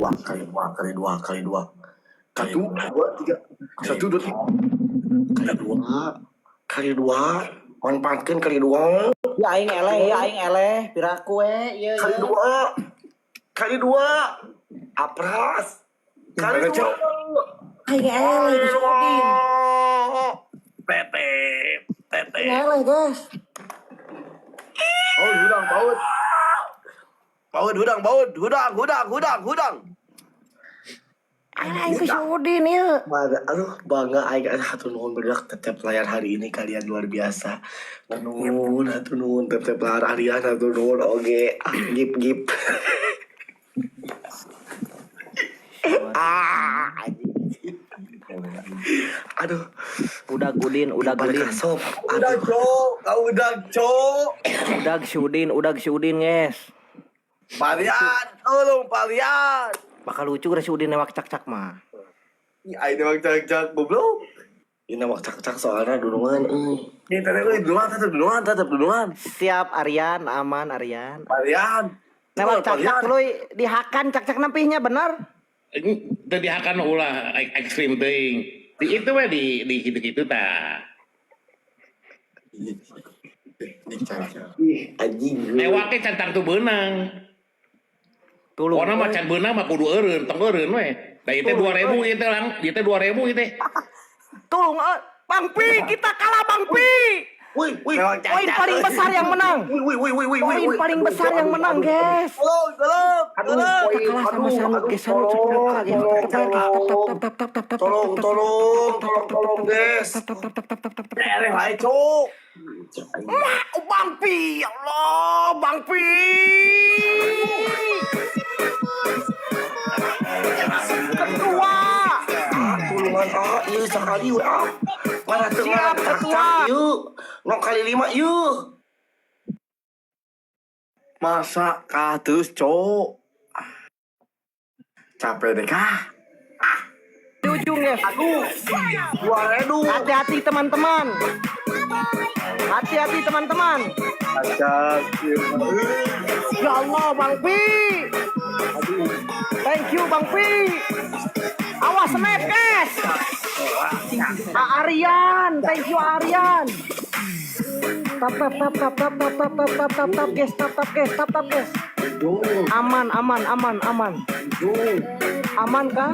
Satu, dua, tiga. Satu, dua, tiga. Kali dua. Manfaatkan kali dua. Ya aing eleh piraku ieu. Kali dua. Apras. Kali dua. Aing eleh geus Udin. Tete. Eleh guys. Oh, hudang. Aing geus Udin ieu. Aduh, bangga aing hatur nuhun bedak tetep layar hari ini kalian luar biasa. Hatur nuhun tetep layar harian hatur nuhun oge. Gip. Aduh, Udah Udin. Sop. Udah, Cok. Udah si Udin guys. Palian. Bakal lucu geus si Udin newak cak-cak mah. Ai newak cak-cak goblok. Ini newak cak-cak soalnya dulungan. Ini tetep dulungan. Siap Aryan, aman Aryan. Palian. Newak cak-cak tuluy dihakan cak-cak nempihnya bener. Tadi akan ulah ekstrim ting. Itu mah di gitu ta. Anjing. Ewake cantar tuh benang. Tulung. Pokona mah can benang mah kudu eureun, tong eureun we. Da ieu teh 2000 ieu teh lang, ieu teh 2000 ieu teh. Tulung Bang Pi, kita kalah Bang Pi. Woi. Poin paling besar yang menang. Poin paling besar yang menang, guys. Tolong. Kita kalah sama Sanuk, guys. Tolong, guys. Dereh wae, Cuk. Bang Pi, ya Allah, Bang Pi. Ketua. Tulungan ieu sakali we Siap, ketua. Yuk, nok kali 5 yuk. Masa katus, Cuk. Capek deh kah? Di ujung, guys. Aduh. Hati-hati teman-teman. Acak. Ya Allah, Bang Pi. Thank you, Bang Pi. Awas snap, guys. Aryan, thank you Aryan. Tap guys. Aman. Aman kah?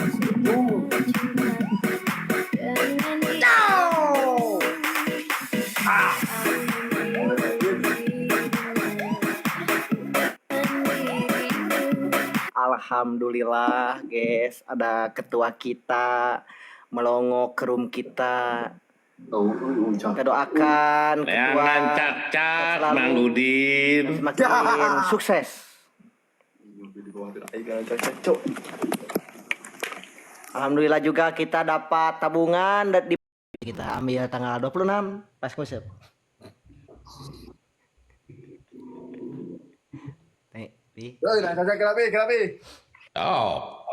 Alhamdulillah guys, ada ketua kita melongo ke room kita. Kita doakan ketua Jangan cak-cak Mang Udin. semakin sukses. Alhamdulillah juga kita dapat tabungan dan kita ambil tanggal 26 pas ngusep. Kerapi. Oh.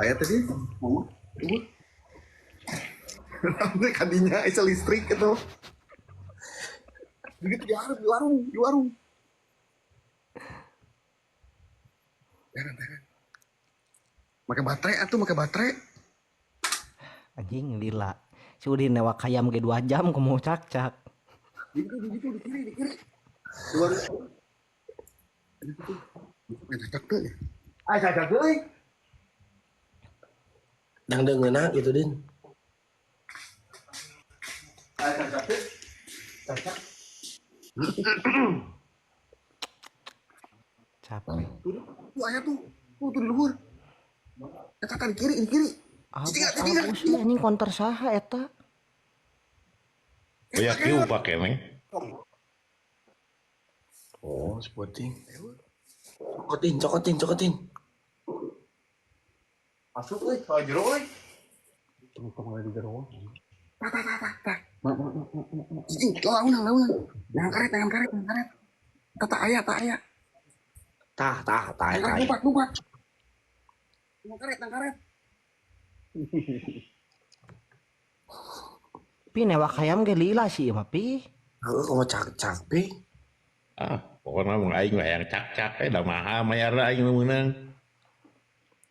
Ayat tadi rambut kadinya isa listrik itu. Begitu di warung. Jangan. Pakai baterai. Anjing lila. Si Udin newak hayam ke 2 jam ku mau cak-cak. Di kiri. Luar. Cak tuh. Cak tuh. Dengeuna gitu, Din. Cak. Capek. Tuh ayat tuh. Tuh di luhur. Eta kan di kiri. Sih anjing counter saha eta? Oh ya kieu pake nih. Oh, spotting. Cokotin. Masuk euy, ka jero euy. Tuh kemana di jero. Tak. Lawan. Jangan karet. Tak aya. Lupa. Jangan karet. Pi newak hayam ge lila sih mah pi. Kok cak-cak pi. Pokoknya mau aing yang cak-cak dah mahal bayar aing menang.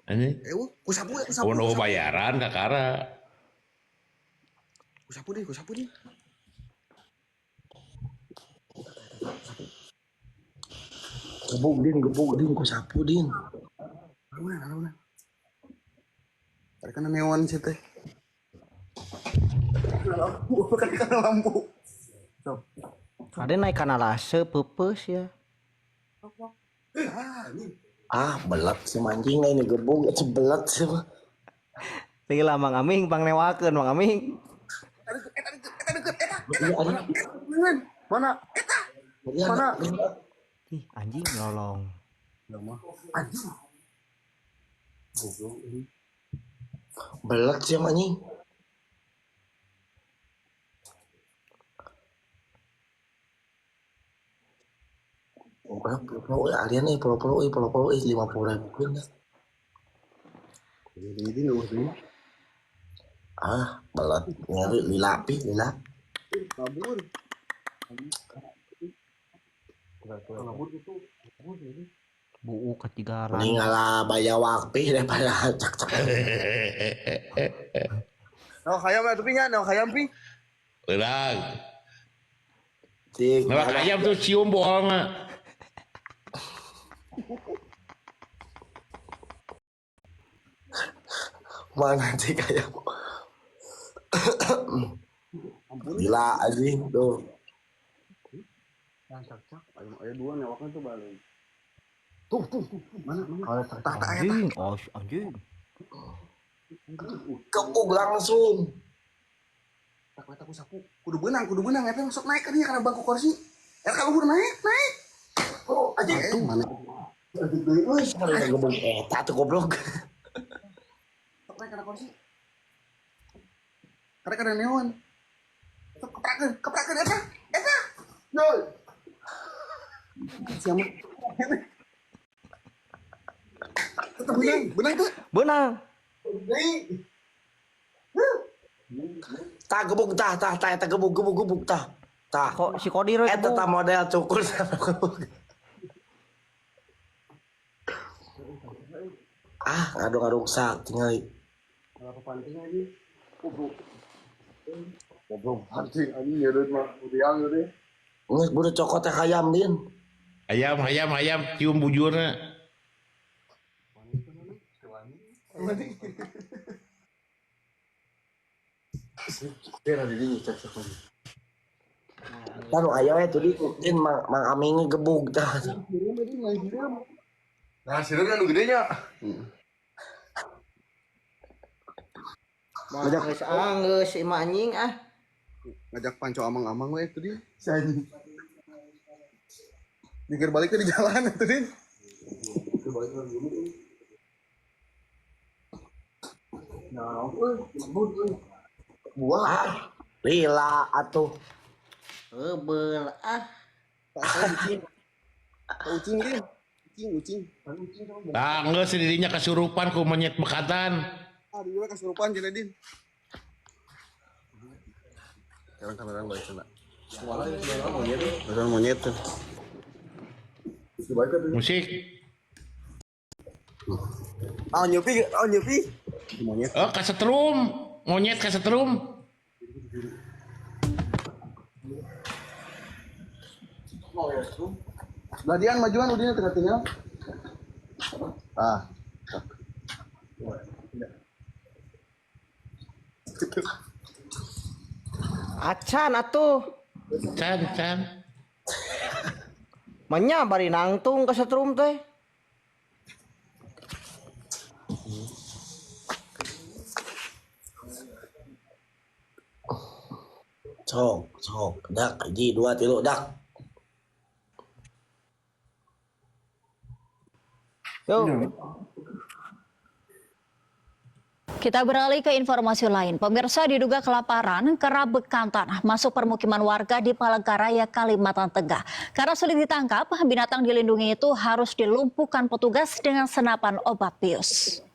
Ini ku sapu deh, ku sapu. oh bayaran kakara. Ku sapu deh. Gebuk din, ku sapu din. Alunan. Tadi kan neon sih teh. Lampu. Ada naik kana lase pepes ya. Belat si mancing ini gebuk sebelat sih mah. Tinggal Mang Aming pang newakeun Mang Aming. Mana? Mana? Ih, anjing lolong. Anjing. Belat sih mancing. Pulau alian nih, pulau 50.000 pun ya. Ini nggak usah. Belat nyari lila. Kabur. Buu ketigaran. Mending ngalah bayar wakpi daripada cak-cak. Nah, hayam tapi nya, nah hayam pi. Ulang. Tik, Ngelak ayam tuh cium bohong. mana sih kayak gila anjing tuh. Cak. Ayo dua newaknya tuh balik. Tuh. Mana? Kalau Anjing, anjing. gebuk langsung. Tak aku sapu. Kudu benang eta masuk naik kan ya karena bangku kursi. Kalau udah naik. Anjing tuh Mana? wih sekali gebuk tuh goblok. Sok naik karena kursi. Karena neon. Sok keprakeun eta. Yoi. Siapa? Benang tuh. Benang. Tak gebuk tah eta gebuk tah. Kok si Kodir we Eta tah model cukur. Ngaduk sak tinggal. Apa panting aja? Goblok panting anjing ya deh mah udiang deh. Nges udah cokot teh hayam din. Ayam cium bujurna. Lalu ayam itu din mang Aming gebuk tah. Nah, sirena kan gedenya. Geus si anjing Ngajak panco amang-amang we itu dia. Si anjing. Mikir balik ke di jalan itu dia. Nah, Buah. Lila atuh. Hebel Ucing dia. Ucing. Tangga sendirinya kesurupan ku monyet bekatan. Dia kesurupan jadi. Sekarang kamera balik sana. Monyet tuh. Musik. Nyepi. Monyet. Kasetrum. Monyet kasetrum. Ladian majuan udah tinggal. Acan atuh. Can. Manya bari nangtung ka setrum teh. Sok. Dak, 1, 2, 3, dak. Yo. Kita beralih ke informasi lain. Pemirsa, diduga kelaparan kerap bekantan masuk permukiman warga di Palangkaraya, Kalimantan Tengah. Karena sulit ditangkap, binatang dilindungi itu harus dilumpuhkan petugas dengan senapan obat bius.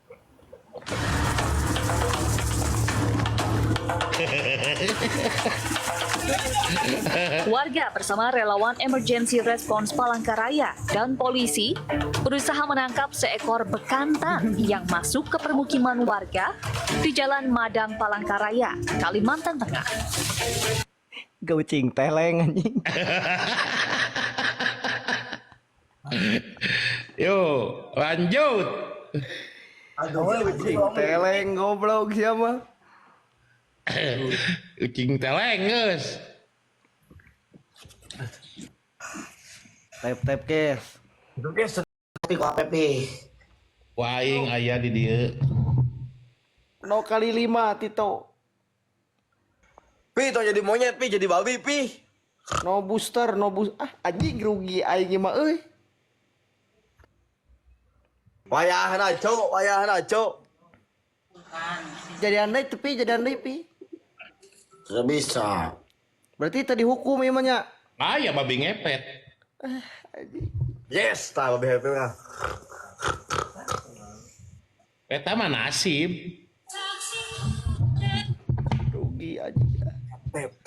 Warga bersama relawan Emergency Response Palangkaraya dan polisi berusaha menangkap seekor bekantan yang masuk ke permukiman warga di Jalan Madang Palangkaraya, Kalimantan Tengah. Gaucing teleng anjing. Yo, lanjut. Gaucing teleng goblok siapa? Ucing teleng geus. Tap guys. Itu dia seperti ku APP. Waing aya di dieu. 0 kali 5 Tito. Pi, tong jadi monyet, Pi, jadi babi, Pi. No booster, anjing rugi aing mah euy. Wayahan aco. Jadi andai tepi, jadi andai pi. Tidak bisa. Berarti tadi hukum emangnya. Aya babi ngepet. Yes, tah babi happy mah. Eta mah nasib. Rugi anjing. Tep.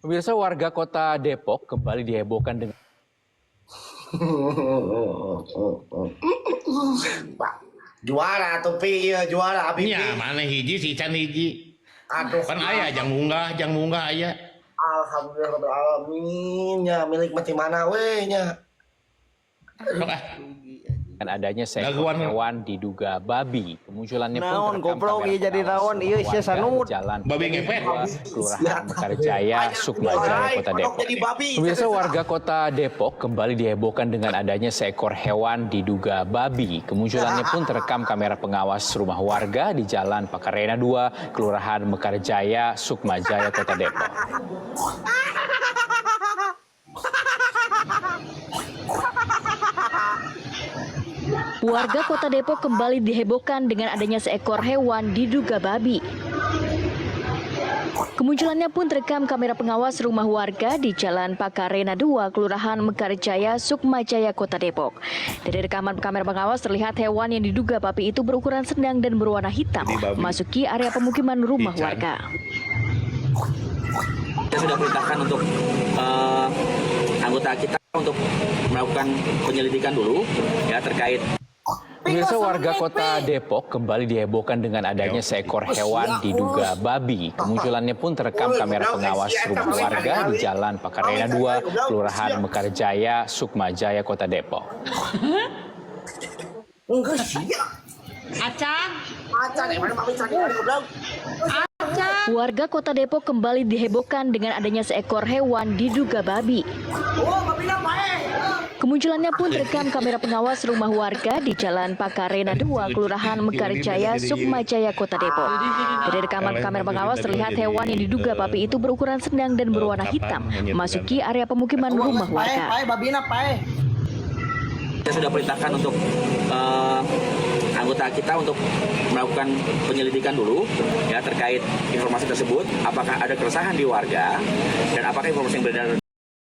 Pemirsa, warga kota Depok kembali dihebohkan dengan Juara tuh Pi, ya juara Abi. Nya mana hiji si can hiji. Aduh, Kan aya jang munggah aya. alhamdulillah rabbil alamin. Ya milik mati mana we nya. adanya seekor Daguan. hewan diduga babi. Kemunculannya pun Naon terekam goblok kamera ieu jadi pengawas naon ieu sia warga sanud. di Jalan Babi ngepet. Kelurahan Mekarjaya, Sukmajaya, Kota Depok. Pemirsa, warga kota Depok kembali dihebohkan dengan adanya seekor hewan diduga babi. Kemunculannya pun terekam kamera pengawas rumah warga di Jalan Pakarena 2, Kelurahan Mekarjaya, Sukmajaya, Kota Depok. Warga Kota Depok kembali dihebohkan dengan adanya seekor hewan diduga babi. Kemunculannya pun terekam kamera pengawas rumah warga di Jalan Pakarena 2, Kelurahan Mekarjaya, Sukmajaya, Kota Depok. Dari rekaman kamera pengawas terlihat hewan yang diduga babi itu berukuran sedang dan berwarna hitam memasuki area pemukiman rumah warga. Kita sudah perintahkan untuk anggota kita untuk melakukan penyelidikan dulu ya terkait. Pemirsa, warga kota Depok kembali dihebohkan dengan adanya seekor hewan diduga babi. Kemunculannya pun terekam kamera pengawas rumah warga di Jalan Pakarena 2, Kelurahan Mekarjaya, Sukmajaya, Kota Depok. Enggak sih. Acan emang mami cari goblok. Warga Kota Depok kembali dihebohkan dengan adanya seekor hewan diduga babi. Kemunculannya pun terekam kamera pengawas rumah warga di Jalan Pakarena 2, Kelurahan Mekarjaya, Sukmajaya, Kota Depok. Dari rekaman kamera pengawas terlihat hewan yang diduga babi itu berukuran sedang dan berwarna hitam memasuki area pemukiman rumah warga. Kita sudah perintahkan untuk anggota kita untuk melakukan penyelidikan dulu ya terkait informasi tersebut, apakah ada keresahan di warga dan apakah informasi yang beredar